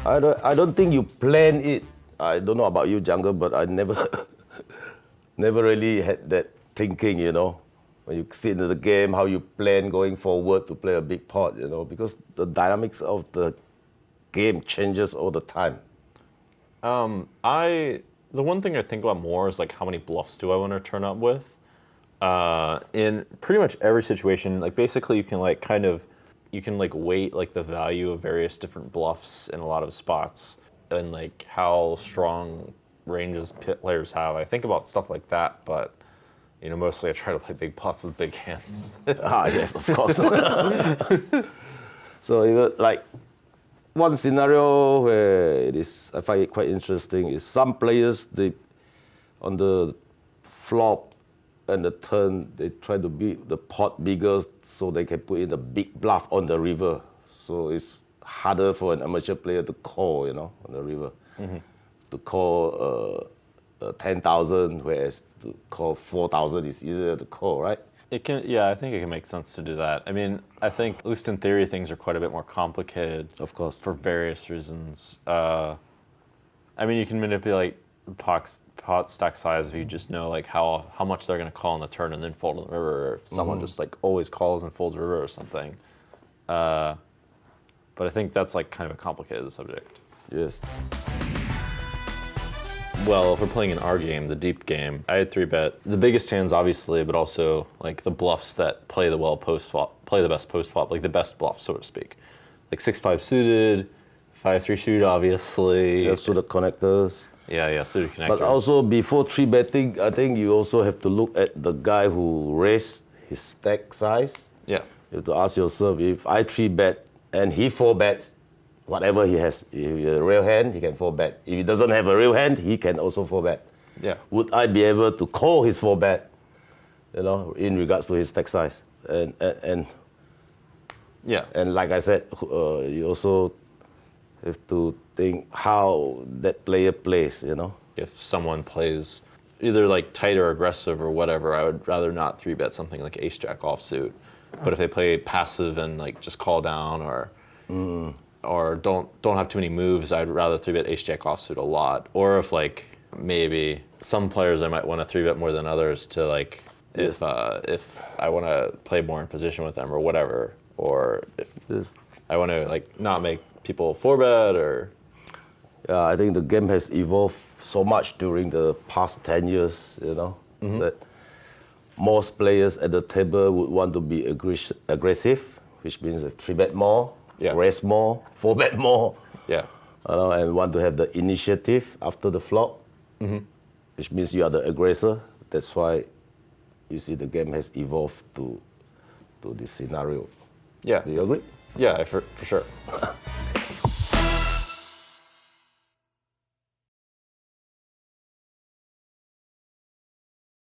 I don't think you plan it. I don't know about you, Jungle, but I never really had that thinking, when you sit into the game, how you plan going forward to play a big pot, because the dynamics of the game changes all the time. The one thing I think about more is like how many bluffs do I want to turn up with? In pretty much every situation, like basically you can weight like the value of various different bluffs in a lot of spots and like how strong ranges players have. I think about stuff like that, but mostly I try to play big pots with big hands. Yes, of course. So like one scenario where I find it quite interesting is some players, on the flop and the turn, they try to be the pot bigger so they can put in a big bluff on the river. So it's harder for an amateur player to call, on the river. Mm-hmm. To call 10,000, whereas to call 4,000 is easier to call, right? I think it can make sense to do that. I mean, I think, at least in theory, things are quite a bit more complicated. Of course. For various reasons. You can manipulate pot stack size if you just know like how much they're going to call on the turn and then fold on the river. Or if someone just like always calls and folds river or something. But I think that's like kind of a complicated subject. Yes. Well, if we're playing in our game, the deep game, I had 3-bet the biggest hands, obviously, but also like the bluffs that play the best post flop, like the best bluff, so to speak. Like 6-5 suited, 5-3 suited, obviously. Yeah, suited connectors. Yeah, suited connectors. But also before 3-betting, I think you also have to look at the guy who raised his stack size. Yeah. You have to ask yourself, if I 3-bet and he 4-bets, whatever he has. If he has a real hand, he can 4-bet. If he doesn't have a real hand, he can also 4-bet. Yeah. Would I be able to call his 4-bet, in regards to his stack size? And yeah. And like I said, you also have to think how that player plays, If someone plays either like tight or aggressive or whatever, I would rather not 3-bet something like ace-jack offsuit. But if they play passive and like just call down or don't have too many moves, I'd rather 3-bet ace-jack offsuit a lot. Or if like maybe some players I might want to 3-bet more than others to like if I want to play more in position with them or whatever, or if I want to like not make people 4-bet or. Yeah, I think the game has evolved so much during the past 10 years, that most players at the table would want to be aggressive, which means 3-bet more. Yeah. Raise more, 4-bet more. Yeah. And want to have the initiative after the flop, which means you are the aggressor. That's why you see the game has evolved to this scenario. Yeah. Do you agree? Yeah, for sure.